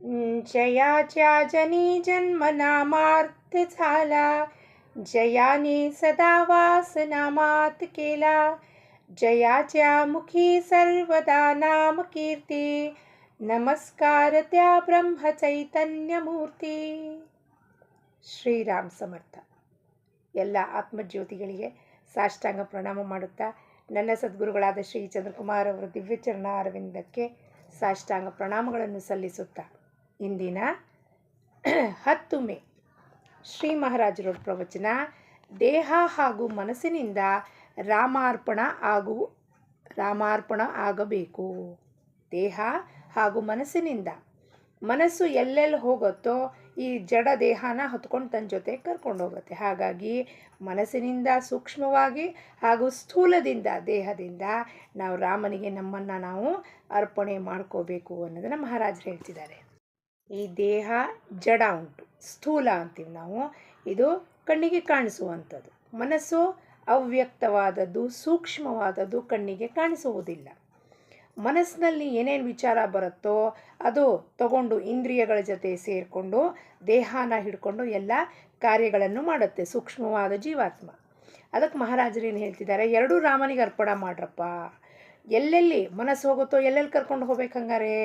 जयाच्या जनी जन्म नामार्थ झाला, जयाने सदा वास नामात केला, जयाच्या मुखी सर्वदा नाम कीर्ती, नमस्कार त्या ब्रह्म चैतन्य मूर्ती. ಶ್ರೀರಾಮ್ ಸಮರ್ಥ. ಎಲ್ಲ ಆತ್ಮಜ್ಯೋತಿಗಳಿಗೆ ಸಾಷ್ಟಾಂಗ ಪ್ರಣಾಮ ಮಾಡುತ್ತಾ ನನ್ನ ಸದ್ಗುರುಗಳಾದ ಶ್ರೀ ಚಂದ್ರಕುಮಾರ್ ಅವರ ದಿವ್ಯಚರಣ ಅರವಿಂದಕ್ಕೆ ಸಾಷ್ಟಾಂಗ ಪ್ರಣಾಮಗಳನ್ನು ಸಲ್ಲಿಸುತ್ತಾ ಇಂದಿನ 10 ಮೇ ಶ್ರೀ ಮಹಾರಾಜರ ಪ್ರವಚನ, ದೇಹ ಹಾಗೂ ಮನಸ್ಸಿನಿಂದ ರಾಮಾರ್ಪಣ ಆಗಬೇಕು. ದೇಹ ಹಾಗೂ ಮನಸ್ಸಿನಿಂದ. ಮನಸ್ಸು ಎಲ್ಲೆಲ್ಲಿ ಹೋಗುತ್ತೋ ಈ ಜಡ ದೇಹನ ಹೊತ್ಕೊಂಡು ತನ್ನ ಜೊತೆ ಕರ್ಕೊಂಡು ಹೋಗುತ್ತೆ. ಹಾಗಾಗಿ ಮನಸ್ಸಿನಿಂದ ಸೂಕ್ಷ್ಮವಾಗಿ ಹಾಗೂ ಸ್ಥೂಲದಿಂದ ದೇಹದಿಂದ ನಾವು ರಾಮನಿಗೆ ನಮ್ಮನ್ನು ನಾವು ಅರ್ಪಣೆ ಮಾಡ್ಕೋಬೇಕು ಅನ್ನೋದನ್ನು ಮಹಾರಾಜರು ಹೇಳ್ತಿದ್ದಾರೆ. ಈ ದೇಹ ಜಡ ಉಂಟು, ಸ್ಥೂಲ ಅಂತೀವಿ ನಾವು, ಇದು ಕಣ್ಣಿಗೆ ಕಾಣಿಸುವಂಥದ್ದು. ಮನಸ್ಸು ಅವ್ಯಕ್ತವಾದದ್ದು, ಸೂಕ್ಷ್ಮವಾದದ್ದು, ಕಣ್ಣಿಗೆ ಕಾಣಿಸುವುದಿಲ್ಲ. ಮನಸ್ಸಿನಲ್ಲಿ ಏನೇನು ವಿಚಾರ ಬರುತ್ತೋ ಅದು ತಗೊಂಡು ಇಂದ್ರಿಯಗಳ ಜೊತೆ ಸೇರಿಕೊಂಡು ದೇಹನ ಹಿಡ್ಕೊಂಡು ಎಲ್ಲ ಕಾರ್ಯಗಳನ್ನು ಮಾಡುತ್ತೆ ಸೂಕ್ಷ್ಮವಾದ ಜೀವಾತ್ಮ. ಅದಕ್ಕೆ ಮಹಾರಾಜರು ಏನು ಹೇಳ್ತಿದ್ದಾರೆ, ಎರಡೂ ರಾಮನಿಗೆ ಅರ್ಪಣೆ ಮಾಡ್ರಪ್ಪ. ಎಲ್ಲೆಲ್ಲಿ ಮನಸ್ಸು ಹೋಗುತ್ತೋ ಎಲ್ಲೆಲ್ಲಿ ಕರ್ಕೊಂಡು ಹೋಗ್ಬೇಕು? ಹಂಗಾರೆ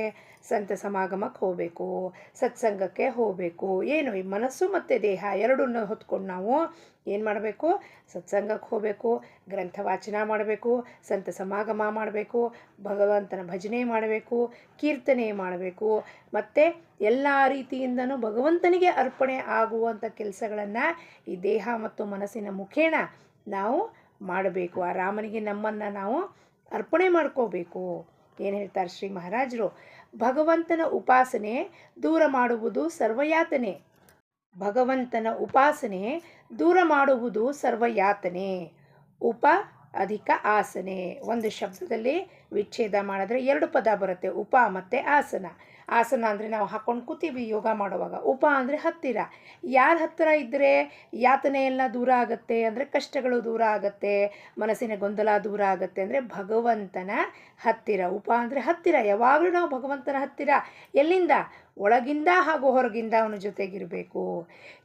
ಸಂತ ಸಮಾಗಮಕ್ಕೆ ಹೋಗಬೇಕು, ಸತ್ಸಂಗಕ್ಕೆ ಹೋಗಬೇಕು. ಏನು ಈ ಮನಸ್ಸು ಮತ್ತು ದೇಹ ಎರಡನ್ನೂ ಹೊತ್ಕೊಂಡು ನಾವು ಏನು ಮಾಡಬೇಕು? ಸತ್ಸಂಗಕ್ಕೆ ಹೋಗಬೇಕು, ಗ್ರಂಥ ವಾಚನ ಮಾಡಬೇಕು, ಸಂತ ಸಮಾಗಮ ಮಾಡಬೇಕು, ಭಗವಂತನ ಭಜನೆ ಮಾಡಬೇಕು, ಕೀರ್ತನೆ ಮಾಡಬೇಕು, ಮತ್ತು ಎಲ್ಲ ರೀತಿಯಿಂದನೂ ಭಗವಂತನಿಗೆ ಅರ್ಪಣೆ ಆಗುವಂಥ ಕೆಲಸಗಳನ್ನು ಈ ದೇಹ ಮತ್ತು ಮನಸ್ಸಿನ ಮುಖೇನ ನಾವು ಮಾಡಬೇಕು. ಆ ರಾಮನಿಗೆ ನಮ್ಮನ್ನು ನಾವು ಅರ್ಪಣೆ ಮಾಡ್ಕೋಬೇಕು. ಏನು ಹೇಳ್ತಾರೆ ಶ್ರೀ ಮಹಾರಾಜರು? ಭಗವಂತನ ಉಪಾಸನೆ ದೂರ ಮಾಡುವುದು ಸರ್ವಯಾತನೆ. ಭಗವಂತನ ಉಪಾಸನೆ ದೂರ ಮಾಡುವುದು ಸರ್ವಯಾತನೆ. ಉಪ ಅಧಿಕ ಆಸನೆ. ಒಂದು ಶಬ್ದದಲ್ಲಿ ವಿಚ್ಛೇದ ಮಾಡಿದ್ರೆ 2 ಪದ ಬರುತ್ತೆ, ಉಪ ಮತ್ತು ಆಸನ. ಆಸನ ಅಂದರೆ ನಾವು ಹಾಕ್ಕೊಂಡು ಕೂತೀವಿ ಯೋಗ ಮಾಡುವಾಗ. ಉಪ ಅಂದರೆ ಹತ್ತಿರ. ಯಾರ ಹತ್ತಿರ ಇದ್ದರೆ ಯಾತನೆ ಎಲ್ಲ ದೂರ ಆಗುತ್ತೆ ಅಂದರೆ ಕಷ್ಟಗಳು ದೂರ ಆಗುತ್ತೆ, ಮನಸ್ಸಿನ ಗೊಂದಲ ದೂರ ಆಗುತ್ತೆ ಅಂದರೆ ಭಗವಂತನ ಹತ್ತಿರ. ಉಪ ಅಂದರೆ ಹತ್ತಿರ. ಯಾವಾಗಲೂ ನಾವು ಭಗವಂತನ ಹತ್ತಿರ. ಎಲ್ಲಿಂದ? ಒಳಗಿಂದ ಹಾಗೂ ಹೊರಗಿಂದ ಅವನ ಜೊತೆಗಿರಬೇಕು.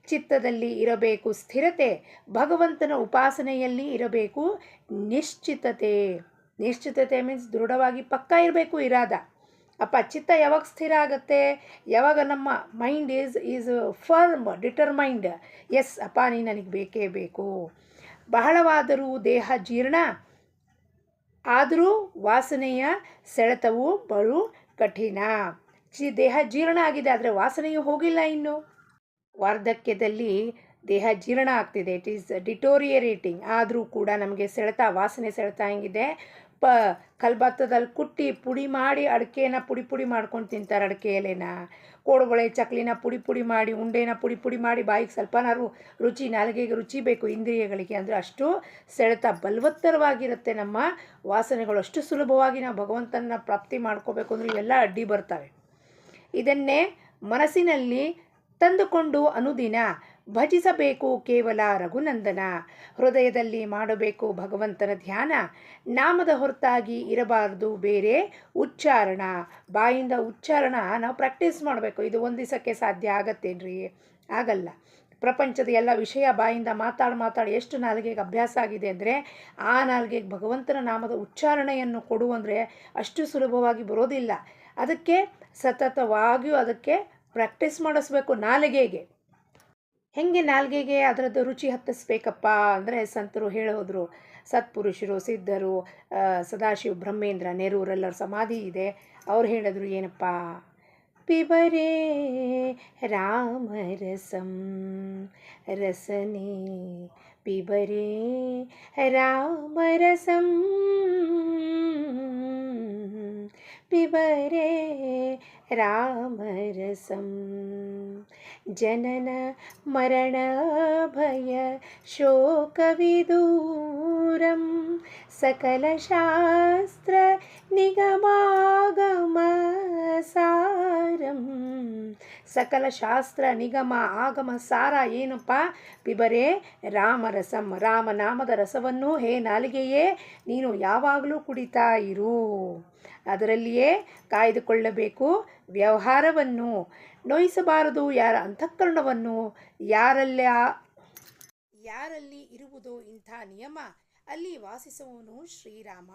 ಚಿತ್ತದಲ್ಲಿ ಇರಬೇಕು ಸ್ಥಿರತೆ. ಭಗವಂತನ ಉಪಾಸನೆಯಲ್ಲಿ ಇರಬೇಕು ನಿಶ್ಚಿತತೆ. ನಿಶ್ಚಿತತೆ ಮೀನ್ಸ್ ದೃಢವಾಗಿ ಪಕ್ಕ ಇರಬೇಕು ಇರಾದ. ಅಪ್ಪ ಚಿತ್ತ ಯಾವಾಗ ಸ್ಥಿರ ಆಗುತ್ತೆ? ಯಾವಾಗ ನಮ್ಮ mind is firm determined. Yes ಅಪ್ಪ ನೀ ನನಗೆ ಬೇಕೇ ಬೇಕು. ಬಹಳವಾದರೂ ದೇಹ ಜೀರ್ಣ ಆದರೂ ವಾಸನೆಯ ಸೆಳೆತವು ಬಲು ಕಠಿಣ. ದೇಹ ಜೀರ್ಣ ಆಗಿದೆ ಆದರೆ ವಾಸನೆಯೂ ಹೋಗಿಲ್ಲ. ಇನ್ನು ವಾರ್ಧಕ್ಯದಲ್ಲಿ ದೇಹ ಜೀರ್ಣ ಆಗ್ತಿದೆ, ಇಟ್ ಈಸ್ ಡಿಟೋರಿಯರೇಟಿಂಗ್. ಆದರೂ ಕೂಡ ನಮಗೆ ಸೆಳೆತ, ವಾಸನೆ ಸೆಳೆತ ಹೆಂಗಿದೆ? ಕಲ್ಬತ್ತದಲ್ಲಿ ಕುಟ್ಟಿ ಪುಡಿ ಮಾಡಿ ಅಡಿಕೆನ ಪುಡಿ ಮಾಡ್ಕೊಂಡು ತಿಂತಾರೆ. ಅಡಿಕೆ ಎಲೆನ, ಕೋಡುಬಳೆ ಚಕ್ಲಿನ ಪುಡಿ ಮಾಡಿ, ಉಂಡೆನ ಪುಡಿ ಮಾಡಿ ಬಾಯಿಗೆ ಸ್ವಲ್ಪನಾರು ರುಚಿ, ನಾಲಿಗೆಗೆ ರುಚಿ ಬೇಕು ಇಂದ್ರಿಯಗಳಿಗೆ. ಅಂದರೆ ಅಷ್ಟು ಸೆಳೆತ ಬಲವತ್ತರವಾಗಿರುತ್ತೆ ನಮ್ಮ ವಾಸನೆಗಳು. ಅಷ್ಟು ಸುಲಭವಾಗಿ ನಾವು ಭಗವಂತನ ಪ್ರಾಪ್ತಿ ಮಾಡ್ಕೋಬೇಕು ಅಂದರೆ ಇವೆಲ್ಲ ಅಡ್ಡಿ ಬರ್ತವೆ. ಇದನ್ನೇ ಮನಸ್ಸಿನಲ್ಲಿ ತಂದುಕೊಂಡು ಅನುದಿನ ಭಜಿಸಬೇಕು ಕೇವಲ ರಘುನಂದನ. ಹೃದಯದಲ್ಲಿ ಮಾಡಬೇಕು ಭಗವಂತನ ಧ್ಯಾನ. ನಾಮದ ಹೊರತಾಗಿ ಇರಬಾರ್ದು ಬೇರೆ ಉಚ್ಚಾರಣ. ಬಾಯಿಂದ ಉಚ್ಚಾರಣ ನಾವು ಪ್ರಾಕ್ಟೀಸ್ ಮಾಡಬೇಕು. ಇದು ಒಂದು ದಿವಸಕ್ಕೆ ಸಾಧ್ಯ ಆಗತ್ತೇನ್ರಿ? ಆಗಲ್ಲ. ಪ್ರಪಂಚದ ಎಲ್ಲ ವಿಷಯ ಬಾಯಿಂದ ಮಾತಾಡಿ ಎಷ್ಟು ನಾಲಿಗೆಗೆ ಅಭ್ಯಾಸ ಆಗಿದೆ ಅಂದರೆ ಆ ನಾಲಿಗೆಗೆ ಭಗವಂತನ ನಾಮದ ಉಚ್ಚಾರಣೆಯನ್ನು ಕೊಡು ಅಂದರೆ ಅಷ್ಟು ಸುಲಭವಾಗಿ ಬರೋದಿಲ್ಲ. ಅದಕ್ಕೆ ಸತತವಾಗಿಯೂ ಅದಕ್ಕೆ ಪ್ರಾಕ್ಟೀಸ್ ಮಾಡಿಸ್ಬೇಕು. ನಾಲಿಗೆಗೆ ಹೆಂಗೆ ನಾಲಿಗೆಗೆ ಅದರದ್ದು ರುಚಿ ಹತ್ತಿಸ್ಬೇಕಪ್ಪ ಅಂದರೆ ಸಂತರು ಹೇಳೋದ್ರು. ಸತ್ಪುರುಷರು, ಸಿದ್ಧರು, ಸದಾಶಿವ ಬ್ರಹ್ಮೇಂದ್ರ, ನೆರೂರೆಲ್ಲರ ಸಮಾಧಿ ಇದೆ. ಅವ್ರು ಹೇಳಿದ್ರು ಏನಪ್ಪ? ಪಿಬರೇ ರಾಮರಸಂ ರಸನೆ, ಪಿಬರೇ ರಾಮರಸಂ, ಪಿಬರೇ ರಾಮರಸಂ. ಜನನ ಮರಣ ಭಯ ಶೋಕವಿದೂರಂ, ಸಕಲ ಶಾಸ್ತ್ರ ನಿಗಮಾಗಮ ಸಾರಂ, ಸಕಲ ಶಾಸ್ತ್ರ ನಿಗಮ ಆಗಮ ಸಾರ ಏನಪ್ಪ? ಪಿಬರೆ ರಾಮರಸಂ, ರಾಮನಾಮದ ರಸವನ್ನು ಹೇ ನಾಲಿಗೆಯೇ ನೀನು ಯಾವಾಗಲೂ ಕುಡಿತಾ ಇರು. ಅದರಲ್ಲಿಯೇ ಕಾಯ್ದುಕೊಳ್ಳಬೇಕು ವ್ಯವಹಾರವನ್ನು, ನೋಯಿಸಬಾರದು ಯಾರ ಅಂತಃಕರಣವನ್ನು. ಯಾರಲ್ಲಿ ಇರುವುದೋ ಇಂಥ ನಿಯಮ, ಅಲ್ಲಿ ವಾಸಿಸುವವನು ಶ್ರೀರಾಮ.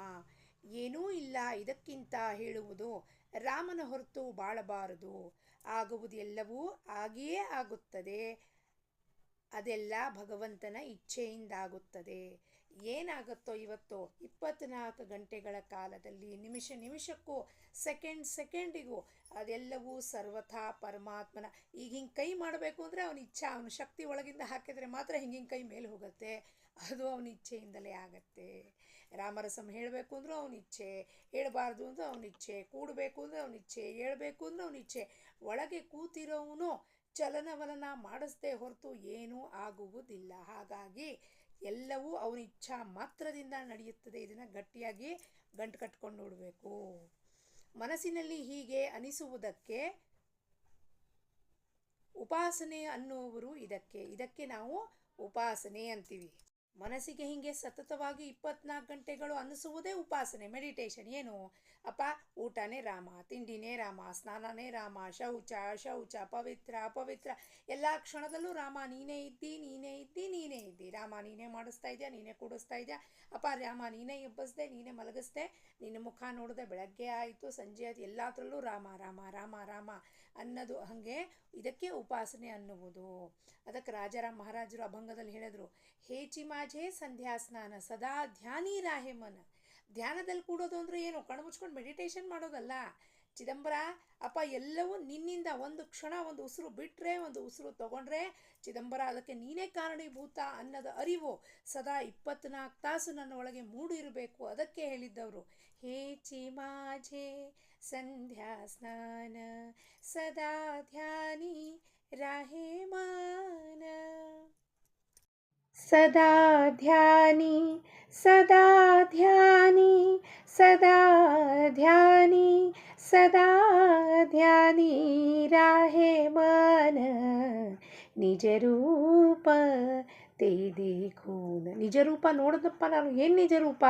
ಏನೂ ಇಲ್ಲ ಇದಕ್ಕಿಂತ ಹೇಳುವುದು, ರಾಮನ ಹೊರತು ಬಾಳಬಾರದು. ಆಗುವುದೆಲ್ಲವೂ ಆಗಿಯೇ ಆಗುತ್ತದೆ, ಅದೆಲ್ಲ ಭಗವಂತನ ಇಚ್ಛೆಯಿಂದಾಗುತ್ತದೆ. ಏನಾಗುತ್ತೋ ಇವತ್ತು 24 ಗಂಟೆಗಳ ಕಾಲದಲ್ಲಿ, ನಿಮಿಷ ನಿಮಿಷಕ್ಕೂ, ಸೆಕೆಂಡಿಗೂ ಅದೆಲ್ಲವೂ ಸರ್ವಥಾ ಪರಮಾತ್ಮನ. ಈಗ ಹಿಂಗೆ ಕೈ ಮಾಡಬೇಕು ಅಂದರೆ ಅವನ ಇಚ್ಛೆ, ಅವನ ಶಕ್ತಿ ಒಳಗಿಂದ ಹಾಕಿದರೆ ಮಾತ್ರ ಹಿಂಗಿಂಗೆ ಕೈ ಮೇಲೆ ಹೋಗುತ್ತೆ, ಅದು ಅವನ ಇಚ್ಛೆಯಿಂದಲೇ ಆಗತ್ತೆ. ರಾಮರಸಂ ಹೇಳಬೇಕು ಅಂದರೂ ಅವನ ಇಚ್ಛೆ, ಹೇಳಬಾರ್ದು ಅಂದ್ರೆ ಅವನ ಇಚ್ಛೆ, ಕೂಡಬೇಕು ಅಂದರೆ ಅವನ ಇಚ್ಛೆ, ಹೇಳ್ಬೇಕು ಅಂದ್ರೆ ಅವನ ಇಚ್ಛೆ. ಒಳಗೆ ಕೂತಿರೋವನು ಚಲನವಲನ ಮಾಡಿಸದೆ ಹೊರತು ಏನೂ ಆಗುವುದಿಲ್ಲ. ಹಾಗಾಗಿ ಎಲ್ಲವೂ ಅವನ ಇಚ್ಛಾ ಮಾತ್ರದಿಂದ ನಡೆಯುತ್ತದೆ. ಇದನ್ನು ಗಟ್ಟಿಯಾಗಿ ಗಂಟು ಕಟ್ಕೊಂಡು ನೋಡಬೇಕು. ಮನಸ್ಸಿನಲ್ಲಿ ಹೀಗೆ ಅನಿಸುವುದಕ್ಕೆ ಉಪಾಸನೆ ಅನ್ನುವರು. ಇದಕ್ಕೆ ನಾವು ಉಪಾಸನೆ ಅಂತೀವಿ. ಮನಸ್ಸಿಗೆ ಹೀಗೆ ಸತತವಾಗಿ 24 ಗಂಟೆಗಳು ಅನ್ನಿಸುವುದೇ ಉಪಾಸನೆ, ಮೆಡಿಟೇಷನ್. ಏನು ಅಪ್ಪ? ಊಟನೇ ರಾಮ, ತಿಂಡಿನೇ ರಾಮ, ಸ್ನಾನನೇ ರಾಮ, ಶೌಚ ಅಶೌಚ, ಪವಿತ್ರ ಅಪವಿತ್ರ, ಎಲ್ಲ ಕ್ಷಣದಲ್ಲೂ ರಾಮ. ನೀನೇ ಇದ್ದಿ ರಾಮ. ನೀನೇ ಮಾಡಿಸ್ತಾ ಇದೆಯಾ, ನೀನೇ ಕೂಡಿಸ್ತಾ ಇದೆಯಾ ಅಪ್ಪ. ರಾಮ ನೀನೇ ಎಬ್ಬಸ್ದೆ, ನೀನೇ ಮಲಗಿಸ್ದೆ, ನಿನ್ನ ಮುಖ ನೋಡಿದೆ, ಬೆಳಗ್ಗೆ ಆಯಿತು ಸಂಜೆ ಆಯಿತು, ಎಲ್ಲದರಲ್ಲೂ ರಾಮ ರಾಮ ರಾಮ ರಾಮ ಅನ್ನೋದು. ಹಾಗೆ ಇದಕ್ಕೆ ಉಪಾಸನೆ ಅನ್ನುವುದು. ಅದಕ್ಕೆ ರಾಜಾರಾಮ್ ಮಹಾರಾಜರು ಅಭಂಗದಲ್ಲಿ ಹೇಳಿದ್ರು, ಹೇಚಿ ಮಾঝে ಸಂಧ್ಯಾ ಸ್ನಾನ ಸದಾ ಧ್ಯಾನಿ ರಾಹೆ ಮನ. ಧ್ಯಾನದಲ್ಲಿ ಕೂಡೋದು ಅಂದ್ರೆ ಏನು? ಕಣ್ಣು ಮುಚ್ಕೊಂಡು ಮೆಡಿಟೇಷನ್ ಮಾಡೋದಲ್ಲ ಚಿದಂಬರ. ಅಪ್ಪ ಎಲ್ಲವೂ ನಿನ್ನಿಂದ. ಒಂದು ಕ್ಷಣ ಒಂದು ಉಸಿರು ಬಿಟ್ಟರೆ, ಒಂದು ಉಸಿರು ತಗೊಂಡ್ರೆ ಚಿದಂಬರ, ಅದಕ್ಕೆ ನೀನೇ ಕಾರಣೀಭೂತ ಅನ್ನೋದು ಅರಿವು ಸದಾ 24 ತಾಸು ನನ್ನ ಒಳಗೆ ಮೂಡಿರಬೇಕು. ಅದಕ್ಕೆ ಹೇಳಿದ್ದವರು, ಹೇಚಿ ಮಾঝে ಸಂಧ್ಯಾ ಸ್ನಾನ ಸದಾ ಧ್ಯಾನಿ ರಾಹೆ ಮಾನ. ಸದಾ ಧ್ಯಾನಿ ಸದಾ ಧ್ಯಾನಿ ಸದಾ ಧ್ಯಾನಿ ಸದಾ ಧ್ಯಾನಿ ರಾಹೆ ಮನ. ನಿಜ ರೂಪ ತೇ ದೇಖೂನ. ನಿಜ ರೂಪ ನೋಡೋದಪ್ಪ ನಾನು. ಏನು ನಿಜ ರೂಪ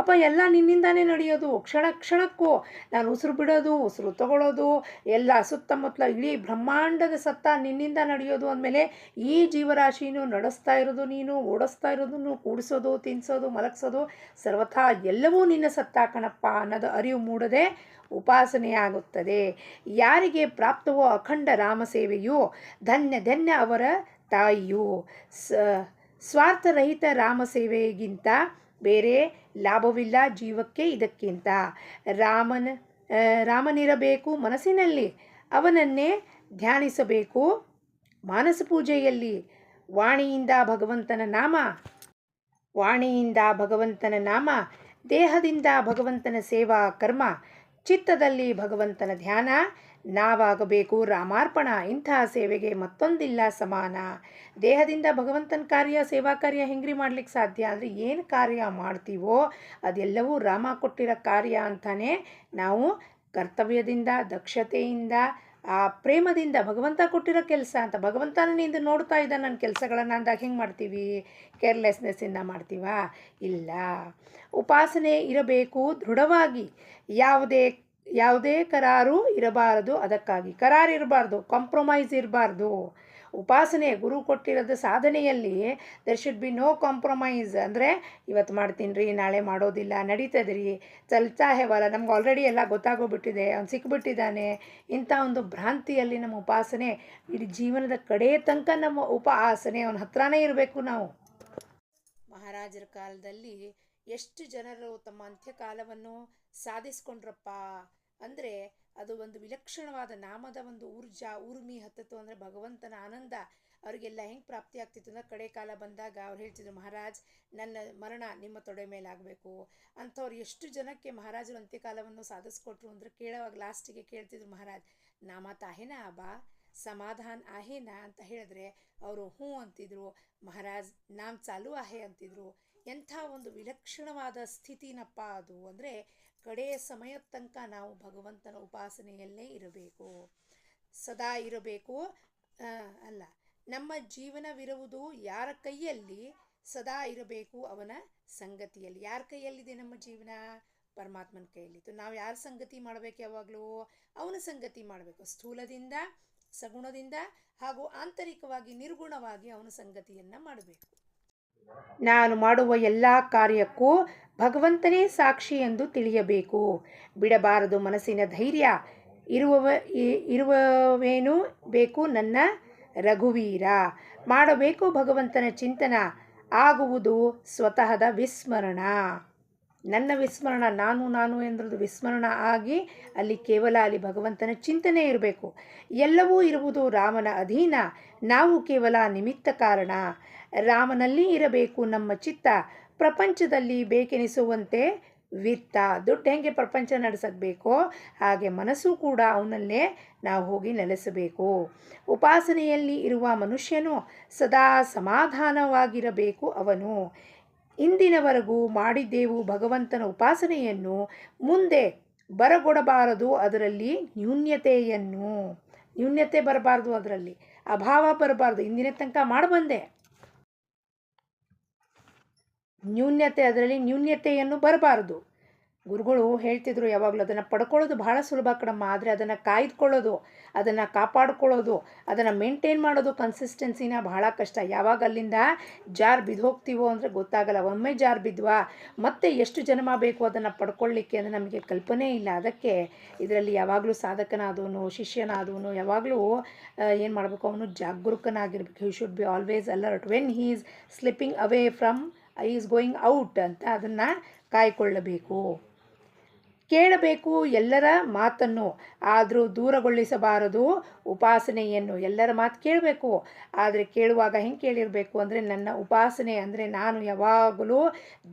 ಅಪ್ಪ? ಎಲ್ಲ ನಿನ್ನಿಂದಾನೇ ನಡೆಯೋದು. ಕ್ಷಣ ಕ್ಷಣಕ್ಕೂ ನಾನು ಉಸಿರು ಬಿಡೋದು, ಉಸಿರು ತಗೊಳ್ಳೋದು, ಎಲ್ಲ ಸುತ್ತಮುತ್ತಲ ಇಡೀ ಬ್ರಹ್ಮಾಂಡದ ಸತ್ತ ನಿನ್ನಿಂದ ನಡೆಯೋದು ಅಂದಮೇಲೆ ಈ ಜೀವರಾಶಿನೂ ನಡೆಸ್ತಾ ಇರೋದು ನೀನು, ಓಡಿಸ್ತಾ ಇರೋದನ್ನು, ಕೂಡಿಸೋದು, ತಿನ್ನಿಸೋದು, ಮಲಗಿಸೋದು ಸರ್ವಥಾ ಎಲ್ಲವೂ ನಿನ್ನ ಸತ್ತ ಕಣಪ್ಪ ಅನ್ನೋದು ಅರಿವು ಮೂಡದೆ ಉಪಾಸನೆಯಾಗುತ್ತದೆ. ಯಾರಿಗೆ ಪ್ರಾಪ್ತವೋ ಅಖಂಡ ರಾಮ ಸೇವೆಯು, ಧನ್ಯ ಧನ್ಯ ಅವರ ತಾಯಿಯು. ಸ್ವಾರ್ಥರಹಿತ ರಾಮ ಸೇವೆಗಿಂತ ಬೇರೆ ಲಾಭವಿಲ್ಲ ಜೀವಕ್ಕೆ ಇದಕ್ಕಿಂತ. ರಾಮನಿರಬೇಕು ಮನಸ್ಸಿನಲ್ಲಿ, ಅವನನ್ನೇ ಧ್ಯಾನಿಸಬೇಕು ಮಾನಸ ಪೂಜೆಯಲ್ಲಿ. ವಾಣಿಯಿಂದ ಭಗವಂತನ ನಾಮ, ದೇಹದಿಂದ ಭಗವಂತನ ಸೇವಾ ಕರ್ಮ, ಚಿತ್ತದಲ್ಲಿ ಭಗವಂತನ ಧ್ಯಾನ, ನಾವಾಗಬೇಕು ರಾಮಾರ್ಪಣ. ಇಂತಹ ಸೇವೆಗೆ ಮತ್ತೊಂದಿಲ್ಲ ಸಮಾನ. ದೇಹದಿಂದ ಭಗವಂತನ ಕಾರ್ಯ, ಸೇವಾ ಕಾರ್ಯ ಹೆಂಗ್ರಿ ಮಾಡ್ಲಿಕ್ಕೆ ಸಾಧ್ಯ? ಅಂದರೆ ಏನು ಕಾರ್ಯ ಮಾಡ್ತೀವೋ ಅದೆಲ್ಲವೂ ರಾಮ ಕೊಟ್ಟಿರೋ ಕಾರ್ಯ ಅಂತಾನೆ ನಾವು ಕರ್ತವ್ಯದಿಂದ, ದಕ್ಷತೆಯಿಂದ, ಆ ಪ್ರೇಮದಿಂದ, ಭಗವಂತ ಕೊಟ್ಟಿರೋ ಕೆಲಸ ಅಂತ. ಭಗವಂತನ ನಿಂದು ನೋಡ್ತಾ ಇದ್ದ ನನ್ನ ಕೆಲಸಗಳನ್ನು ಅಂದಾಗ ಹೆಂಗೆ ಮಾಡ್ತೀವಿ? ಕೇರ್ಲೆಸ್ನೆಸ್ಸಿಂದ ಮಾಡ್ತೀವಾ? ಇಲ್ಲ. ಉಪಾಸನೆ ಇರಬೇಕು ದೃಢವಾಗಿ. ಯಾವುದೇ ಕರಾರು ಇರಬಾರದು. ಅದಕ್ಕಾಗಿ ಕರಾರು ಇರಬಾರ್ದು, ಕಾಂಪ್ರಮೈಸ್ ಇರಬಾರ್ದು. ಉಪಾಸನೆ ಗುರು ಕೊಟ್ಟಿರೋದು ಸಾಧನೆಯಲ್ಲಿ there should be no compromise. ಅಂದರೆ ಇವತ್ತು ಮಾಡ್ತೀನಿ ರೀ, ನಾಳೆ ಮಾಡೋದಿಲ್ಲ, ನಡೀತದೆ ರೀ, ಚಲ್ತಾ ಹೇವಲ್ಲ, ನಮ್ಗೆ ಆಲ್ರೆಡಿ ಎಲ್ಲ ಗೊತ್ತಾಗೋಗ್ಬಿಟ್ಟಿದೆ, ಅವ್ನು ಸಿಕ್ಬಿಟ್ಟಿದ್ದಾನೆ, ಇಂಥ ಒಂದು ಭ್ರಾಂತಿಯಲ್ಲಿ ನಮ್ಮ ಉಪಾಸನೆ ಇಡೀ ಜೀವನದ ಕಡೆ ತನಕ ನಮ್ಮ ಉಪಾಸನೆ ಅವನ ಹತ್ರನೇ ಇರಬೇಕು ನಾವು. ಮಹಾರಾಜರ ಕಾಲದಲ್ಲಿ ಎಷ್ಟು ಜನರು ತಮ್ಮ ಅಂತ್ಯಕಾಲವನ್ನು ಸಾಧಿಸ್ಕೊಂಡ್ರಪ್ಪ ಅಂದರೆ ಅದು ಒಂದು ವಿಲಕ್ಷಣವಾದ ನಾಮದ ಒಂದು ಊರ್ಮಿ ಹತ್ತಿತ್ತು. ಅಂದರೆ ಭಗವಂತನ ಆನಂದ ಅವರಿಗೆಲ್ಲ ಹೆಂಗೆ ಪ್ರಾಪ್ತಿ ಆಗ್ತಿತ್ತು ಅಂದರೆ ಕಡೆ ಕಾಲ ಬಂದಾಗ ಅವ್ರು ಹೇಳ್ತಿದ್ರು, ಮಹಾರಾಜ್ ನನ್ನ ಮರಣ ನಿಮ್ಮ ತೊಡೆ ಮೇಲೆ ಆಗಬೇಕು ಅಂಥವ್ರು ಎಷ್ಟು ಜನಕ್ಕೆ ಮಹಾರಾಜರು ಅಂತ್ಯಕಾಲವನ್ನು ಸಾಧಿಸ್ಕೊಟ್ರು ಅಂದರೆ ಕೇಳೋವಾಗ ಲಾಸ್ಟಿಗೆ ಕೇಳ್ತಿದ್ರು, ಮಹಾರಾಜ್ ನಾಮತ್ ಆಹೇನಾ ಅಬಾ, ಸಮಾಧಾನ ಆಹೇನಾ ಅಂತ ಹೇಳಿದ್ರೆ ಅವರು ಹ್ಞೂ ಅಂತಿದ್ರು. ಮಹಾರಾಜ್ ನಾಮ್ ಚಾಲು ಆಹೆ ಅಂತಿದ್ರು. ಎಂಥ ಒಂದು ವಿಲಕ್ಷಣವಾದ ಸ್ಥಿತಿನಪ್ಪ ಅದು. ಅಂದರೆ ಕಡೆಯ ಸಮಯದ ತನಕ ನಾವು ಭಗವಂತನ ಉಪಾಸನೆಯಲ್ಲೇ ಇರಬೇಕು. ಸದಾ ಇರಬೇಕು. ಅಲ್ಲ, ನಮ್ಮ ಜೀವನವಿರುವುದು ಯಾರ ಕೈಯಲ್ಲಿ? ಸದಾ ಇರಬೇಕು ಅವನ ಸಂಗತಿಯಲ್ಲಿ. ಯಾರ ಕೈಯಲ್ಲಿದೆ ನಮ್ಮ ಜೀವನ? ಪರಮಾತ್ಮನ ಕೈಯಲ್ಲಿತ್ತು. ನಾವು ಯಾರ ಸಂಗತಿ ಮಾಡಬೇಕು? ಯಾವಾಗಲೂ ಅವನ ಸಂಗತಿ ಮಾಡಬೇಕು. ಸ್ಥೂಲದಿಂದ, ಸಗುಣದಿಂದ ಹಾಗೂ ಆಂತರಿಕವಾಗಿ ನಿರ್ಗುಣವಾಗಿ ಅವನ ಸಂಗತಿಯನ್ನು ಮಾಡಬೇಕು. ನಾನು ಮಾಡುವ ಎಲ್ಲ ಕಾರ್ಯಕ್ಕೂ ಭಗವಂತನೇ ಸಾಕ್ಷಿ ಎಂದು ತಿಳಿಯಬೇಕು. ಬಿಡಬಾರದು ಮನಸ್ಸಿನ ಧೈರ್ಯ. ಇರುವವೇನು ಬೇಕು ನನ್ನ ರಘುವೀರ. ಮಾಡಬೇಕು ಭಗವಂತನ ಚಿಂತನ. ಆಗುವುದು ಸ್ವತಃದ ವಿಸ್ಮರಣ. ನನ್ನ ವಿಸ್ಮರಣ, ನಾನು ಎಂದ್ರದ್ದು ವಿಸ್ಮರಣ ಆಗಿ ಅಲ್ಲಿ ಭಗವಂತನ ಚಿಂತನೆ ಇರಬೇಕು. ಎಲ್ಲವೂ ಇರುವುದು ರಾಮನ ಅಧೀನ. ನಾವು ಕೇವಲ ನಿಮಿತ್ತ ಕಾರಣ. ರಾಮನಲ್ಲಿ ಇರಬೇಕು ನಮ್ಮ ಚಿತ್ತ. ಪ್ರಪಂಚದಲ್ಲಿ ಬೇಕೆನಿಸುವಂತೆ ವಿತ್ತ. ದುಡ್ಡು ಹೆಂಗೆ ಪ್ರಪಂಚ ನಡೆಸಬೇಕೋ ಹಾಗೆ ಮನಸ್ಸು ಕೂಡ ಅವನಲ್ಲೇ ನಾವು ಹೋಗಿ ನೆಲೆಸಬೇಕು. ಉಪಾಸನೆಯಲ್ಲಿ ಇರುವ ಮನುಷ್ಯನು ಸದಾ ಸಮಾಧಾನವಾಗಿರಬೇಕು ಅವನು. ಇಂದಿನವರೆಗೂ ಮಾಡಿದ್ದೆವು ಭಗವಂತನ ಉಪಾಸನೆಯನ್ನು. ಮುಂದೆ ಬರಗೊಡಬಾರದು ಅದರಲ್ಲಿ ನ್ಯೂನ್ಯತೆ ಬರಬಾರ್ದು, ಅದರಲ್ಲಿ ಅಭಾವ ಬರಬಾರ್ದು. ಇಂದಿನ ತನಕ ಮಾಡಬಂದೆ, ಅದರಲ್ಲಿ ನ್ಯೂನ್ಯತೆಯನ್ನು ಬರಬಾರ್ದು. ಗುರುಗಳು ಹೇಳ್ತಿದ್ರು ಯಾವಾಗಲೂ, ಅದನ್ನು ಪಡ್ಕೊಳ್ಳೋದು ಬಹಳ ಸುಲಭ ಕಣಮ್ಮ, ಆದರೆ ಅದನ್ನು ಕಾಯ್ದುಕೊಳ್ಳೋದು, ಅದನ್ನು ಕಾಪಾಡ್ಕೊಳ್ಳೋದು, ಅದನ್ನು ಮೇಂಟೈನ್ ಮಾಡೋದು, ಕನ್ಸಿಸ್ಟೆನ್ಸಿನ ಬಹಳ ಕಷ್ಟ. ಯಾವಾಗ ಅಲ್ಲಿಂದ ಜಾರ್ ಬಿದ್ದು ಹೋಗ್ತೀವೋ ಅಂದರೆ ಗೊತ್ತಾಗಲ್ಲ. ಒಮ್ಮೆ ಜಾರ್ ಬಿದ್ವಾ ಮತ್ತೆ ಎಷ್ಟು ಜನ್ಮ ಬೇಕು ಅದನ್ನು ಪಡ್ಕೊಳ್ಳಿಕ್ಕೆ ಅಂದರೆ ನಮಗೆ ಕಲ್ಪನೆ ಇಲ್ಲ. ಅದಕ್ಕೆ ಇದರಲ್ಲಿ ಯಾವಾಗಲೂ ಸಾಧಕನಾದವನು, ಶಿಷ್ಯನಾದವನು ಯಾವಾಗಲೂ ಏನು ಮಾಡಬೇಕು? ಅವನು ಜಾಗರೂಕನಾಗಿರ್ಬೇಕು. He should be always alert when he is slipping away from is going out ಅಂತ ಅದನ್ನು ಕಾಯ್ಕೊಳ್ಳಬೇಕು. ಕೇಳಬೇಕು ಎಲ್ಲರ ಮಾತನ್ನು, ಆದರೂ ದೂರಗೊಳಿಸಬಾರದು ಉಪಾಸನೆಯನ್ನು. ಎಲ್ಲರ ಮಾತು ಕೇಳಬೇಕು, ಆದರೆ ಕೇಳುವಾಗ ಹೆಂಗೆ ಕೇಳಿರಬೇಕು ಅಂದರೆ ನನ್ನ ಉಪಾಸನೆ ಅಂದರೆ ನಾನು ಯಾವಾಗಲೂ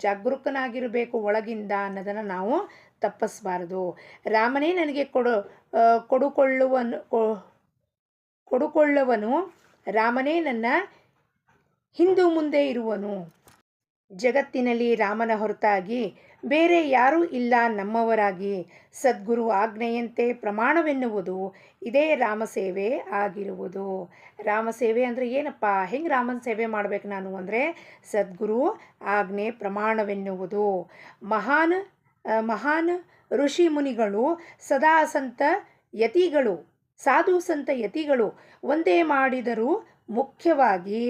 ಜಾಗರೂಕನಾಗಿರಬೇಕು ಒಳಗಿಂದ ಅನ್ನೋದನ್ನು ನಾವು ತಪ್ಪಿಸಬಾರದು. ರಾಮನೇ ನನಗೆ ಕೊಡುಕೊಳ್ಳುವನು. ರಾಮನೇ ನನ್ನ ಹಿಂದು ಮುಂದೆ ಇರುವನು. ಜಗತ್ತಿನಲ್ಲಿ ರಾಮನ ಹೊರತಾಗಿ ಬೇರೆ ಯಾರೂ ಇಲ್ಲ ನಮ್ಮವರಾಗಿ. ಸದ್ಗುರು ಆಜ್ಞೆಯಂತೆ ಪ್ರಮಾಣವೆನ್ನುವುದು ಇದೇ ರಾಮಸೇವೆ ಆಗಿರುವುದು. ರಾಮಸೇವೆ ಅಂದರೆ ಏನಪ್ಪ? ಹೆಂಗೆ ರಾಮನ ಸೇವೆ ಮಾಡಬೇಕು ನಾನು ಅಂದರೆ ಸದ್ಗುರು ಆಜ್ಞೆ ಪ್ರಮಾಣವೆನ್ನುವುದು. ಮಹಾನ್ ಋಷಿ ಮುನಿಗಳು, ಸದಾ ಸಂತ ಯತಿಗಳು, ಸಾಧು ಸಂತ ಯತಿಗಳು ಒಂದೇ ಮಾಡಿದರೂ ಮುಖ್ಯವಾಗಿ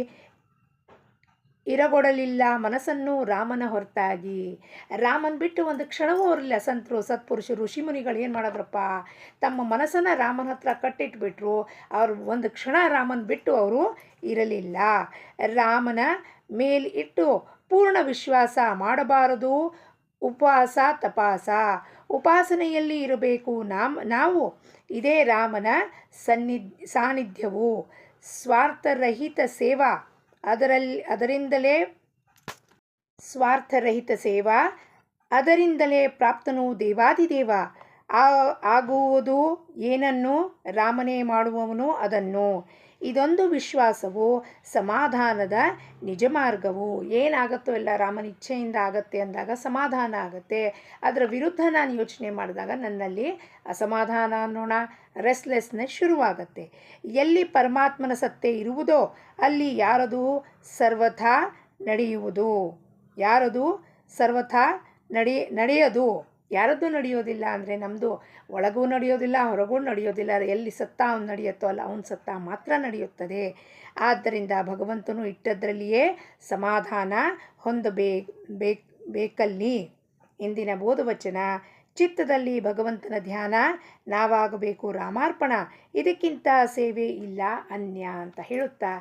ಇರಗೊಡಲಿಲ್ಲ ಮನಸ್ಸನ್ನು ರಾಮನ ಹೊರತಾಗಿ. ರಾಮನ್ ಬಿಟ್ಟು ಒಂದು ಕ್ಷಣವೂ ಇರಲಿಲ್ಲ. ಸಂತರು, ಸತ್ಪುರುಷರು, ಋಷಿಮುನಿಗಳು ಏನು ಮಾಡಿದ್ರಪ್ಪ? ತಮ್ಮ ಮನಸ್ಸನ್ನು ರಾಮನ ಹತ್ರ ಕಟ್ಟಿಟ್ಬಿಟ್ರು. ಅವರು ಒಂದು ಕ್ಷಣ ರಾಮನ್ ಬಿಟ್ಟು ಅವರು ಇರಲಿಲ್ಲ. ರಾಮನ ಮೇಲಿಟ್ಟು ಪೂರ್ಣ ವಿಶ್ವಾಸ ಮಾಡಬಾರದು. ಉಪವಾಸ ತಪಾಸ ಉಪಾಸನೆಯಲ್ಲಿ ಇರಬೇಕು ನಾವು. ಇದೇ ರಾಮನ ಸಾನ್ನಿಧ್ಯವು. ಸ್ವಾರ್ಥರಹಿತ ಸೇವಾ, ಅದರಿಂದಲೇ ಪ್ರಾಪ್ತನು ದೇವಾದಿದೇವ. ಆಗುವುದು ಏನನ್ನು ರಾಮನೇ ಮಾಡುವವನು ಅದನ್ನು. ಇದೊಂದು ವಿಶ್ವಾಸವು ಸಮಾಧಾನದ ನಿಜ ಮಾರ್ಗವು. ಏನಾಗುತ್ತೋ ಎಲ್ಲ ರಾಮನ ಇಚ್ಛೆಯಿಂದ ಆಗತ್ತೆ ಅಂದಾಗ ಸಮಾಧಾನ ಆಗುತ್ತೆ. ಅದರ ವಿರುದ್ಧ ನಾನು ಯೋಚನೆ ಮಾಡಿದಾಗ ನನ್ನಲ್ಲಿ ಅಸಮಾಧಾನ ಅನ್ನೋಣ, ರೆಸ್ಟ್ಲೆಸ್ನೆಸ್ ಶುರುವಾಗತ್ತೆ. ಎಲ್ಲಿ ಪರಮಾತ್ಮನ ಸತ್ತೆ ಇರುವುದೋ ಅಲ್ಲಿ ಯಾರದು ಸರ್ವಥಾ ನಡೆಯುವುದು. ನಡೆಯೋದು. ಯಾರದ್ದು ನಡೆಯೋದಿಲ್ಲ ಅಂದರೆ ನಮ್ಮದು ಒಳಗೂ ನಡೆಯೋದಿಲ್ಲ, ಹೊರಗೂ ನಡೆಯೋದಿಲ್ಲ. ಎಲ್ಲಿ ಸತ್ತ ಅವನು ನಡೆಯುತ್ತೋ ಅಲ್ಲ, ಅವನ ಸತ್ತ ಮಾತ್ರ ನಡೆಯುತ್ತದೆ. ಆದ್ದರಿಂದ ಭಗವಂತನು ಇಟ್ಟದ್ರಲ್ಲಿಯೇ ಸಮಾಧಾನ ಹೊಂದಬೇಕಲ್ಲಿ. ಇಂದಿನ ಬೋಧವಚನ: ಚಿತ್ತದಲ್ಲಿ ಭಗವಂತನ ಧ್ಯಾನ ನಾವಾಗಬೇಕು ರಾಮಾರ್ಪಣ. ಇದಕ್ಕಿಂತ ಸೇವೆ ಇಲ್ಲ ಅನ್ಯ ಅಂತ ಹೇಳುತ್ತಾ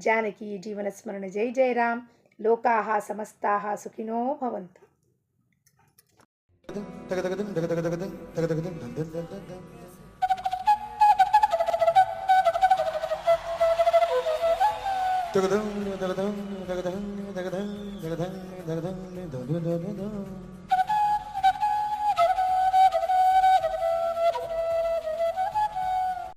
ಜಾನಕಿ ಜೀವನ ಸ್ಮರಣೆ. ಜೈ ಜೈ ರಾಮ್. ಲೋಕಾಹ ಸಮಸ್ತಾಹ ಸುಖಿನೋ ಭವಂತು. Da da da da da da da da da da da da da da da da da da